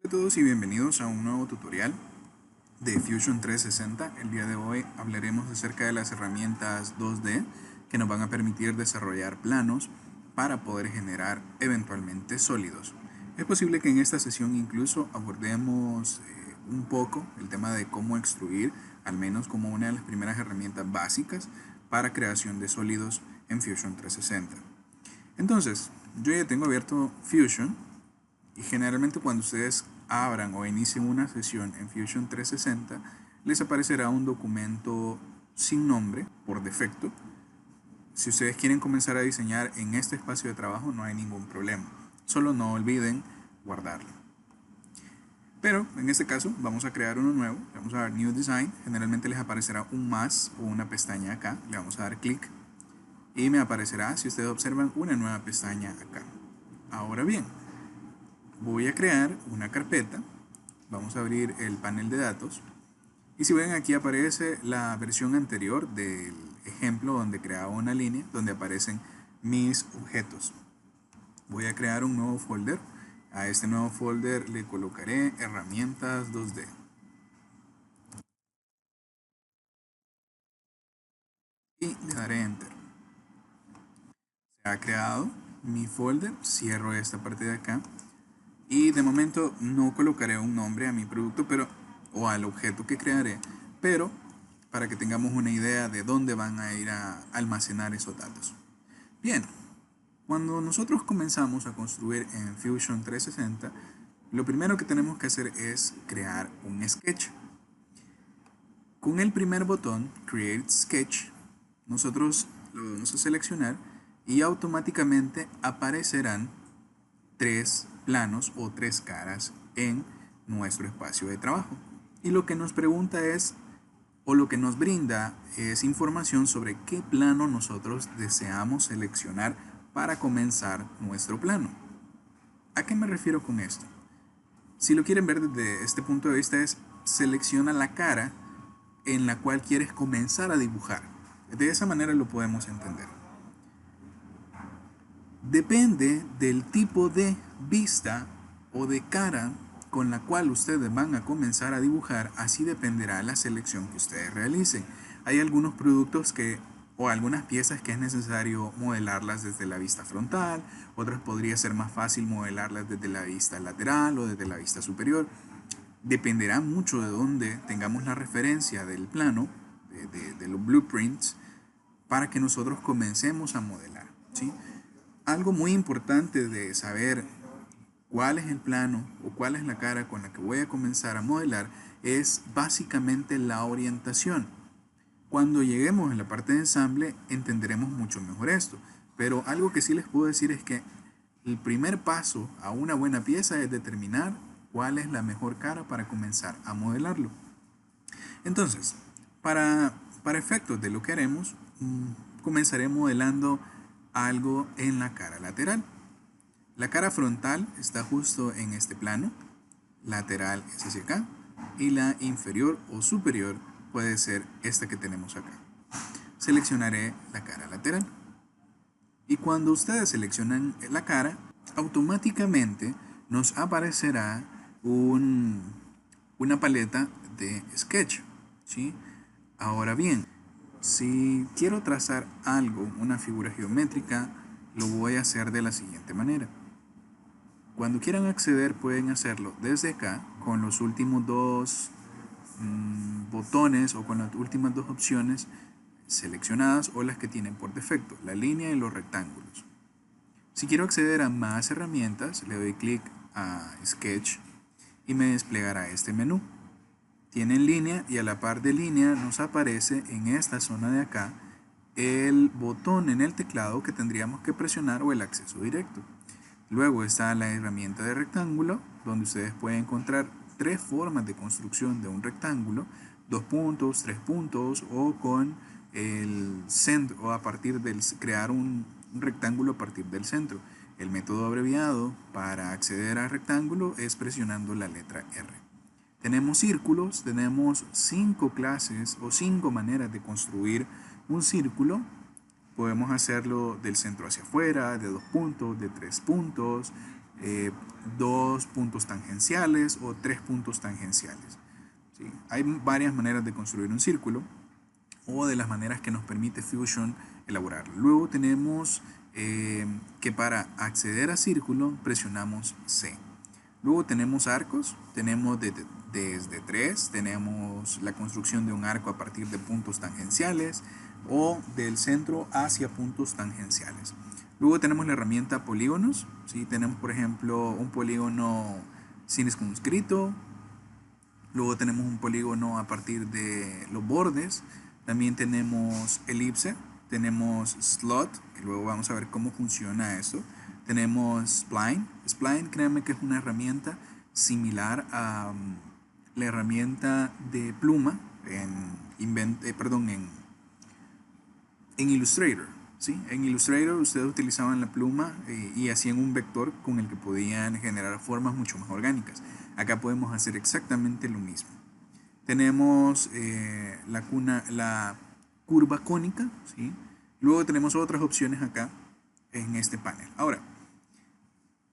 Hola a todos y bienvenidos a un nuevo tutorial de Fusion 360. El día de hoy hablaremos acerca de las herramientas 2D que nos van a permitir desarrollar planos para poder generar eventualmente sólidos. Es posible que en esta sesión incluso abordemos un poco el tema de cómo extruir, al menos como una de las primeras herramientas básicas para creación de sólidos en Fusion 360. Entonces, yo ya tengo abierto Fusion. Y generalmente cuando ustedes abran o inicien una sesión en Fusion 360, les aparecerá un documento sin nombre por defecto. Si ustedes quieren comenzar a diseñar en este espacio de trabajo, no hay ningún problema. Solo no olviden guardarlo. Pero en este caso vamos a crear uno nuevo. Le vamos a dar New Design. Generalmente les aparecerá un más o una pestaña acá. Le vamos a dar clic y me aparecerá, si ustedes observan, una nueva pestaña acá. Ahora bien, voy a crear una carpeta. Vamos a abrir el panel de datos. Y si ven, aquí aparece la versión anterior del ejemplo donde creaba una línea, donde aparecen mis objetos. Voy a crear un nuevo folder. A este nuevo folder le colocaré herramientas 2D. Y le daré Enter. Se ha creado mi folder. Cierro esta parte de acá. Y de momento no colocaré un nombre a mi producto o al objeto que crearé, pero para que tengamos una idea de dónde van a ir a almacenar esos datos. Bien, cuando nosotros comenzamos a construir en Fusion 360, lo primero que tenemos que hacer es crear un sketch. Con el primer botón, Create Sketch, nosotros lo vamos a seleccionar y automáticamente aparecerán tres planos o tres caras en nuestro espacio de trabajo. Y lo que nos pregunta es, o lo que nos brinda es información sobre qué plano nosotros deseamos seleccionar para comenzar nuestro plano. ¿A qué me refiero con esto? Si lo quieren ver desde este punto de vista es, selecciona la cara en la cual quieres comenzar a dibujar. De esa manera lo podemos entender. Depende del tipo de vista o de cara con la cual ustedes van a comenzar a dibujar, así dependerá la selección que ustedes realicen. Hay algunos productos o algunas piezas que es necesario modelarlas desde la vista frontal, otras podría ser más fácil modelarlas desde la vista lateral o desde la vista superior. Dependerá mucho de dónde tengamos la referencia del plano, de los blueprints, para que nosotros comencemos a modelar, ¿sí? Algo muy importante de saber cuál es el plano o cuál es la cara con la que voy a comenzar a modelar es básicamente la orientación. Cuando lleguemos a la parte de ensamble entenderemos mucho mejor esto, pero algo que sí les puedo decir es que el primer paso a una buena pieza es determinar cuál es la mejor cara para comenzar a modelarlo. Entonces, para efectos de lo que haremos, comenzaré modelando algo en la cara lateral. La cara frontal está justo en este plano, lateral es hacia acá, y la inferior o superior puede ser esta que tenemos acá. Seleccionaré la cara lateral. Y cuando ustedes seleccionan la cara, automáticamente nos aparecerá una paleta de sketch, ¿sí? Ahora bien, si quiero trazar algo, una figura geométrica, lo voy a hacer de la siguiente manera. Cuando quieran acceder pueden hacerlo desde acá con los últimos dos botones o con las últimas dos opciones seleccionadas o las que tienen por defecto, la línea y los rectángulos. Si quiero acceder a más herramientas, le doy clic a Sketch y me desplegará este menú. Tiene línea y a la par de línea nos aparece en esta zona de acá el botón en el teclado que tendríamos que presionar o el acceso directo. Luego está la herramienta de rectángulo, donde ustedes pueden encontrar tres formas de construcción de un rectángulo: 2 puntos, 3 puntos o con el centro, o a partir del crear un rectángulo a partir del centro. El método abreviado para acceder al rectángulo es presionando la letra R. Tenemos círculos, tenemos 5 clases o 5 maneras de construir un círculo. Podemos hacerlo del centro hacia afuera, de 2 puntos, de 3 puntos, 2 puntos tangenciales o 3 puntos tangenciales. ¿Sí? Hay varias maneras de construir un círculo o de las maneras que nos permite Fusion elaborarlo. Luego tenemos que para acceder a círculo presionamos C. Luego tenemos arcos, tenemos desde 3, tenemos la construcción de un arco a partir de puntos tangenciales o del centro hacia puntos tangenciales. Luego tenemos la herramienta polígonos, ¿sí? Tenemos por ejemplo un polígono circunscrito, luego tenemos un polígono a partir de los bordes, también tenemos elipse, tenemos slot, que luego vamos a ver cómo funciona eso. Tenemos spline. Spline, créanme que es una herramienta similar a la herramienta de pluma en Illustrator. ¿Sí? En Illustrator ustedes utilizaban la pluma y hacían un vector con el que podían generar formas mucho más orgánicas. Acá podemos hacer exactamente lo mismo. Tenemos la curva cónica, ¿sí? Luego tenemos otras opciones acá en este panel. Ahora,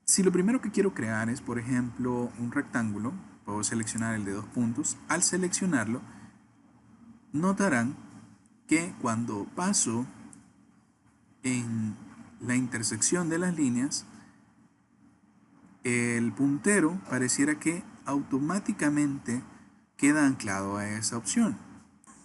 si lo primero que quiero crear es, por ejemplo, un rectángulo, puedo seleccionar el de 2 puntos. Al seleccionarlo, notarán que cuando paso en la intersección de las líneas, el puntero pareciera que automáticamente queda anclado a esa opción.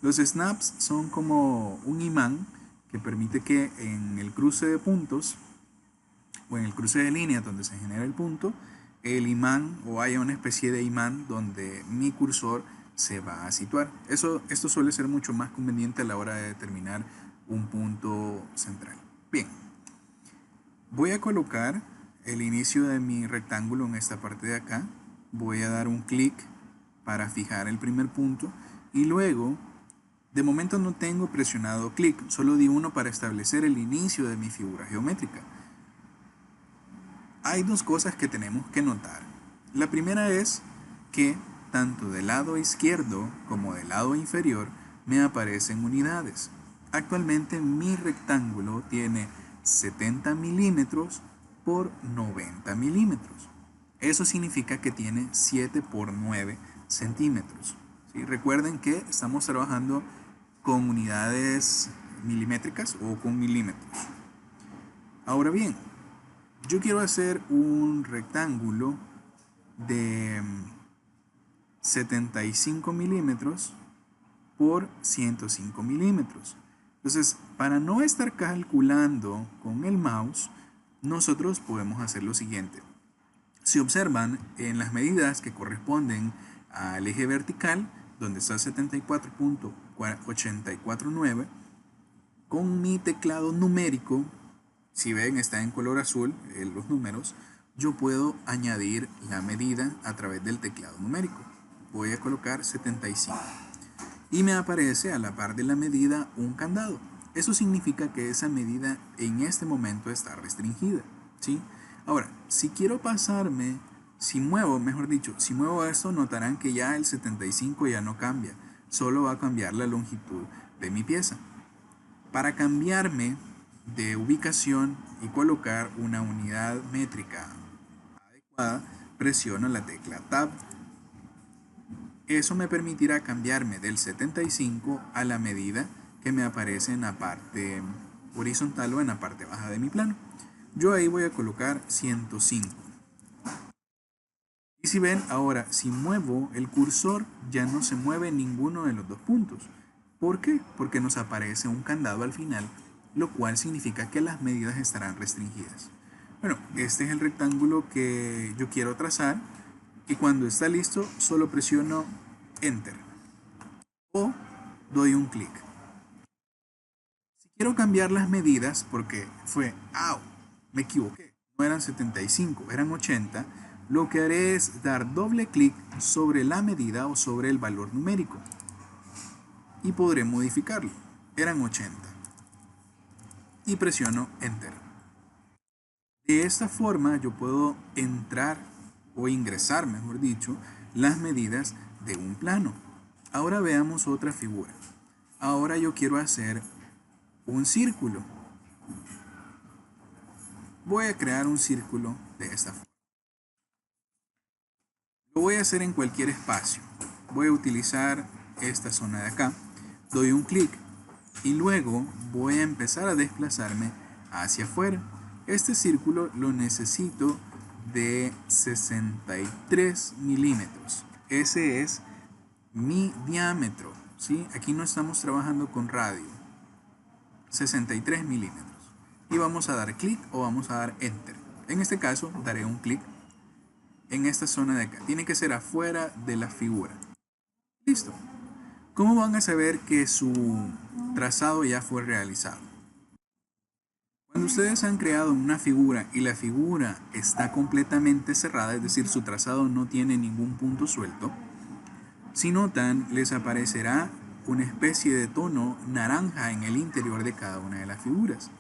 Los snaps son como un imán que permite que en el cruce de puntos o en el cruce de líneas donde se genera el punto, el imán o haya una especie de imán donde mi cursor se va a situar. Esto suele ser mucho más conveniente a la hora de determinar un punto central. Bien, voy a colocar el inicio de mi rectángulo en esta parte de acá. Voy a dar un clic para fijar el primer punto y luego, de momento no tengo presionado clic, solo di uno para establecer el inicio de mi figura geométrica. Hay dos cosas que tenemos que notar. La primera es que tanto del lado izquierdo como del lado inferior me aparecen unidades. Actualmente mi rectángulo tiene 70 milímetros por 90 milímetros. Eso significa que tiene 7 por 9 centímetros. ¿Sí? Recuerden que estamos trabajando con unidades milimétricas o con milímetros. Ahora bien, yo quiero hacer un rectángulo de 75 milímetros por 105 milímetros. Entonces, para no estar calculando con el mouse, nosotros podemos hacer lo siguiente. Si observan, en las medidas que corresponden al eje vertical, donde está 74.849, con mi teclado numérico, si ven está en color azul los números, yo puedo añadir la medida a través del teclado numérico. Voy a colocar 75 y me aparece a la par de la medida un candado. Eso significa que esa medida en este momento está restringida, ¿sí? Ahora, si quiero pasarme, si muevo esto, notarán que ya el 75 ya no cambia, solo va a cambiar la longitud de mi pieza. Para cambiarme de ubicación y colocar una unidad métrica adecuada, presiono la tecla Tab. Eso me permitirá cambiarme del 75 a la medida que me aparece en la parte horizontal o en la parte baja de mi plano. Yo ahí voy a colocar 105. Y si ven, ahora si muevo el cursor ya no se mueve ninguno de los dos puntos. ¿Por qué? Porque nos aparece un candado al final, lo cual significa que las medidas estarán restringidas. Bueno, este es el rectángulo que yo quiero trazar y cuando está listo solo presiono Enter o doy un clic. Si quiero cambiar las medidas porque me equivoqué, no eran 75, eran 80, lo que haré es dar doble clic sobre la medida o sobre el valor numérico y podré modificarlo. Eran 80 y presiono Enter. De esta forma yo puedo entrar o ingresar, mejor dicho, las medidas de un plano. Ahora veamos otra figura. Ahora yo quiero hacer un círculo. Voy a crear un círculo de esta forma. Lo voy a hacer en cualquier espacio. Voy a utilizar esta zona de acá. Doy un clic y luego voy a empezar a desplazarme hacia afuera. Este círculo lo necesito de 63 milímetros. Ese es mi diámetro, ¿sí? Aquí no estamos trabajando con radio. 63 milímetros. Y vamos a dar clic o vamos a dar enter. En este caso daré un clic en esta zona de acá. Tiene que ser afuera de la figura. Listo. ¿Cómo van a saber que su trazado ya fue realizado? Cuando ustedes han creado una figura y la figura está completamente cerrada, es decir, su trazado no tiene ningún punto suelto, si notan, les aparecerá una especie de tono naranja en el interior de cada una de las figuras.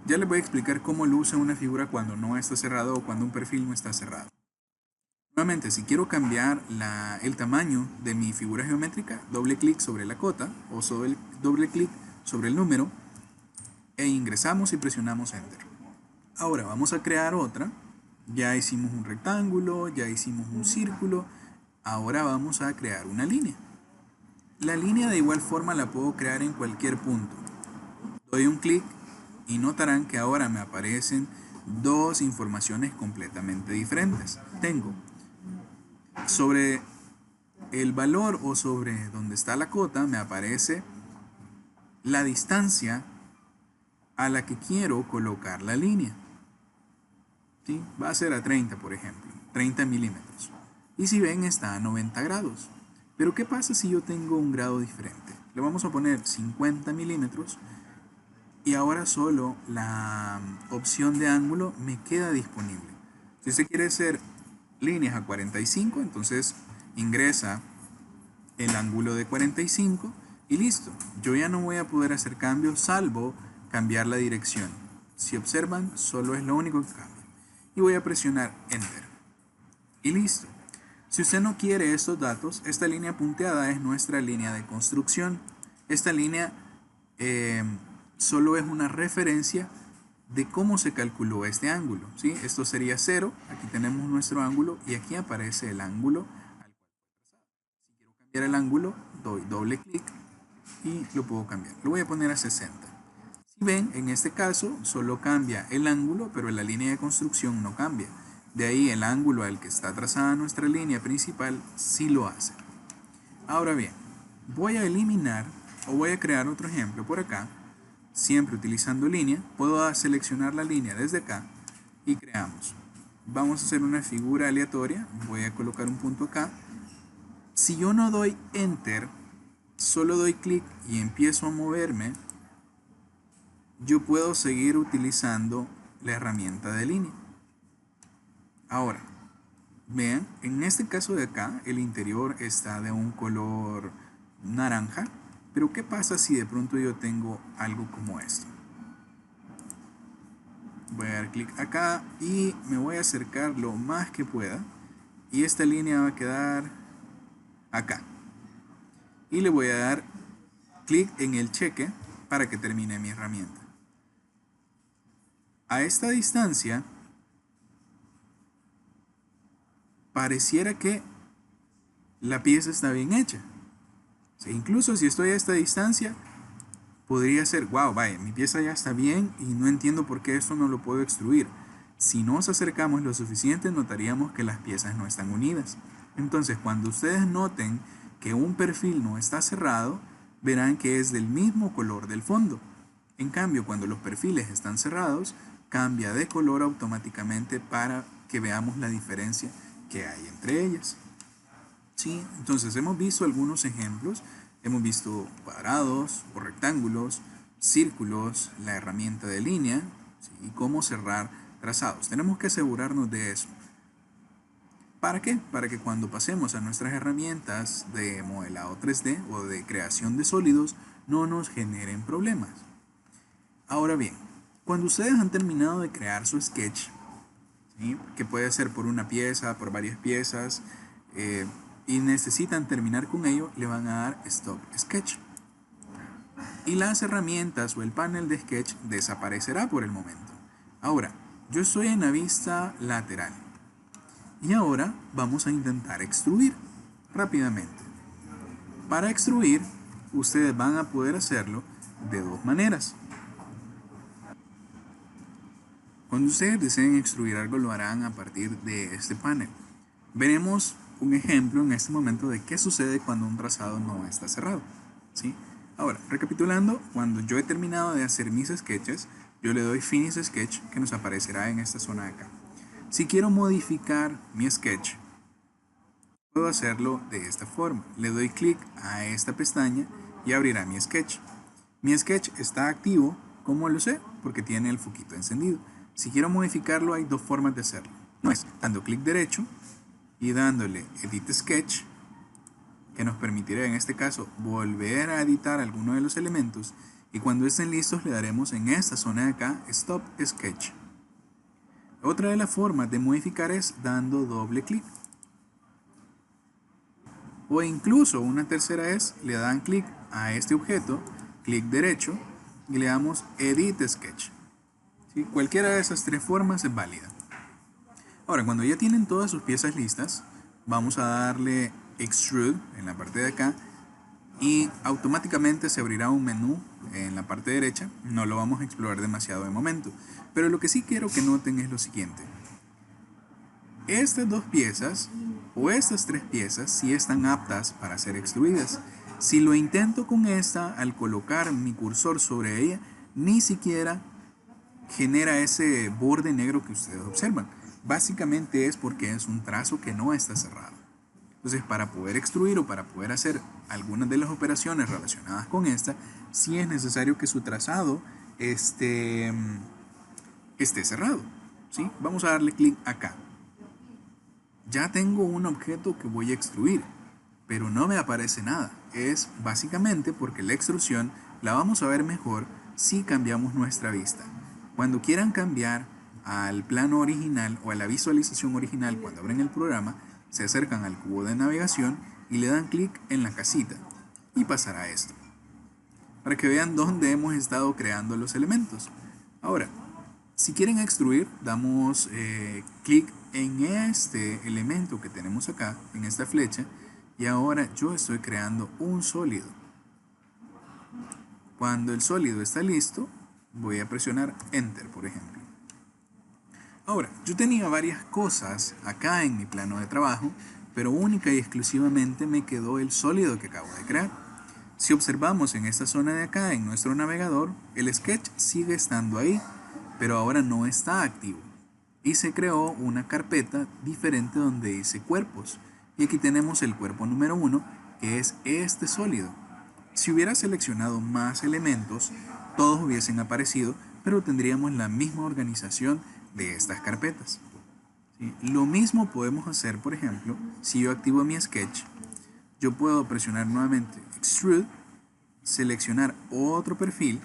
Ya les voy a explicar cómo lo usa una figura cuando no está cerrado o cuando un perfil no está cerrado. Nuevamente, si quiero cambiar el tamaño de mi figura geométrica, doble clic sobre la cota o doble clic sobre el número e ingresamos y presionamos Enter. Ahora vamos a crear otra. Ya hicimos un rectángulo, ya hicimos un círculo. Ahora vamos a crear una línea. La línea de igual forma la puedo crear en cualquier punto. Doy un clic y notarán que ahora me aparecen dos informaciones completamente diferentes. Tengo sobre el valor o sobre donde está la cota, me aparece la distancia a la que quiero colocar la línea. ¿Sí? Va a ser a 30, por ejemplo, 30 milímetros. Y si ven, está a 90 grados. Pero ¿qué pasa si yo tengo un grado diferente? Le vamos a poner 50 milímetros y ahora solo la opción de ángulo me queda disponible. Si usted quiere hacer líneas a 45, entonces ingresa el ángulo de 45 y listo. Yo ya no voy a poder hacer cambios salvo cambiar la dirección. Si observan, solo es lo único que cambia. Y voy a presionar Enter. Y listo. Si usted no quiere estos datos, esta línea punteada es nuestra línea de construcción. Esta línea solo es una referencia de cómo se calculó este ángulo, ¿sí? Esto sería 0, aquí tenemos nuestro ángulo y aquí aparece el ángulo al cual fue trazado. Si quiero cambiar el ángulo, doy doble clic y lo puedo cambiar. Lo voy a poner a 60. Si ven, en este caso solo cambia el ángulo, pero la línea de construcción no cambia. De ahí el ángulo al que está trazada nuestra línea principal sí lo hace. Ahora bien, voy a eliminar o voy a crear otro ejemplo por acá. Siempre utilizando línea, puedo seleccionar la línea desde acá y creamos. Vamos a hacer una figura aleatoria, voy a colocar un punto acá. Si yo no doy Enter, solo doy clic y empiezo a moverme, yo puedo seguir utilizando la herramienta de línea. Ahora, vean, en este caso de acá, el interior está de un color naranja. Pero ¿qué pasa si de pronto yo tengo algo como esto? Voy a dar clic acá y me voy a acercar lo más que pueda. Y esta línea va a quedar acá. Y le voy a dar clic en el cheque para que termine mi herramienta. A esta distancia, pareciera que la pieza está bien hecha. Incluso si estoy a esta distancia, podría ser, wow, vaya, mi pieza ya está bien y no entiendo por qué esto no lo puedo extruir. Si nos acercamos lo suficiente, notaríamos que las piezas no están unidas. Entonces, cuando ustedes noten que un perfil no está cerrado, verán que es del mismo color del fondo. En cambio, cuando los perfiles están cerrados, cambia de color automáticamente para que veamos la diferencia que hay entre ellas. ¿Sí? Entonces hemos visto algunos ejemplos, hemos visto cuadrados o rectángulos, círculos, la herramienta de línea, ¿sí? Y cómo cerrar trazados. Tenemos que asegurarnos de eso. ¿Para qué? Para que cuando pasemos a nuestras herramientas de modelado 3D o de creación de sólidos no nos generen problemas. Ahora bien, cuando ustedes han terminado de crear su sketch, ¿sí? Que puede ser por una pieza, por varias piezas, y necesitan terminar con ello, le van a dar Stop Sketch. Y las herramientas o el panel de Sketch desaparecerá por el momento. Ahora, yo estoy en la vista lateral. Y ahora vamos a intentar extruir rápidamente. Para extruir, ustedes van a poder hacerlo de dos maneras. Cuando ustedes deseen extruir algo, lo harán a partir de este panel. Veremos un ejemplo en este momento de qué sucede cuando un trazado no está cerrado, ¿sí? Ahora, recapitulando, cuando yo he terminado de hacer mis sketches, yo le doy Finish Sketch, que nos aparecerá en esta zona de acá. Si quiero modificar mi sketch, puedo hacerlo de esta forma. Le doy clic a esta pestaña y abrirá mi sketch. Mi sketch está activo, ¿cómo lo sé? Porque tiene el foquito encendido. Si quiero modificarlo, hay dos formas de hacerlo. Uno es dando clic derecho y dándole Edit Sketch, que nos permitirá en este caso volver a editar alguno de los elementos, y cuando estén listos le daremos en esta zona de acá Stop Sketch. Otra de las formas de modificar es dando doble clic, o incluso una tercera es le dan clic a este objeto, clic derecho, y le damos Edit Sketch. ¿Sí? Cualquiera de esas tres formas es válida. Ahora, cuando ya tienen todas sus piezas listas, vamos a darle Extrude en la parte de acá y automáticamente se abrirá un menú en la parte derecha. No lo vamos a explorar demasiado de momento, pero lo que sí quiero que noten es lo siguiente. Estas dos piezas o estas tres piezas sí están aptas para ser extruidas. Si lo intento con esta, al colocar mi cursor sobre ella, ni siquiera genera ese borde negro que ustedes observan. Básicamente es porque es un trazo que no está cerrado. Entonces, para poder extruir o para poder hacer algunas de las operaciones relacionadas con esta, sí es necesario que su trazado esté cerrado, ¿sí? Vamos a darle clic acá. Ya tengo un objeto que voy a extruir, pero no me aparece nada. Es básicamente porque la extrusión la vamos a ver mejor si cambiamos nuestra vista. Cuando quieran cambiar al plano original o a la visualización original cuando abren el programa, se acercan al cubo de navegación y le dan clic en la casita y pasará esto, para que vean dónde hemos estado creando los elementos. Ahora, si quieren extruir, damos clic en este elemento que tenemos acá, en esta flecha, y ahora yo estoy creando un sólido. Cuando el sólido está listo, voy a presionar Enter, por ejemplo. Ahora, yo tenía varias cosas acá en mi plano de trabajo, pero única y exclusivamente me quedó el sólido que acabo de crear. Si observamos en esta zona de acá, en nuestro navegador, el sketch sigue estando ahí, pero ahora no está activo. Y se creó una carpeta diferente donde dice cuerpos. Y aquí tenemos el cuerpo número 1, que es este sólido. Si hubiera seleccionado más elementos, todos hubiesen aparecido, pero tendríamos la misma organización de estas carpetas. ¿Sí? Lo mismo podemos hacer, por ejemplo, si yo activo mi sketch, yo puedo presionar nuevamente Extrude, seleccionar otro perfil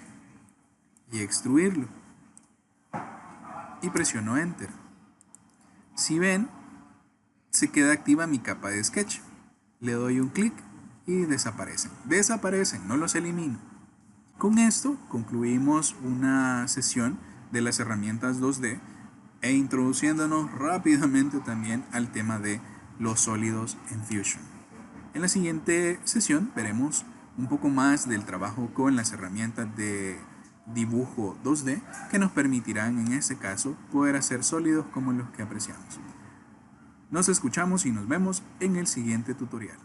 y extruirlo. Y presiono Enter. Si ven, se queda activa mi capa de sketch. Le doy un clic y desaparecen. Desaparecen, no los elimino. Con esto concluimos una sesión de las herramientas 2D e introduciéndonos rápidamente también al tema de los sólidos en Fusion. En la siguiente sesión veremos un poco más del trabajo con las herramientas de dibujo 2D que nos permitirán en este caso poder hacer sólidos como los que apreciamos. Nos escuchamos y nos vemos en el siguiente tutorial.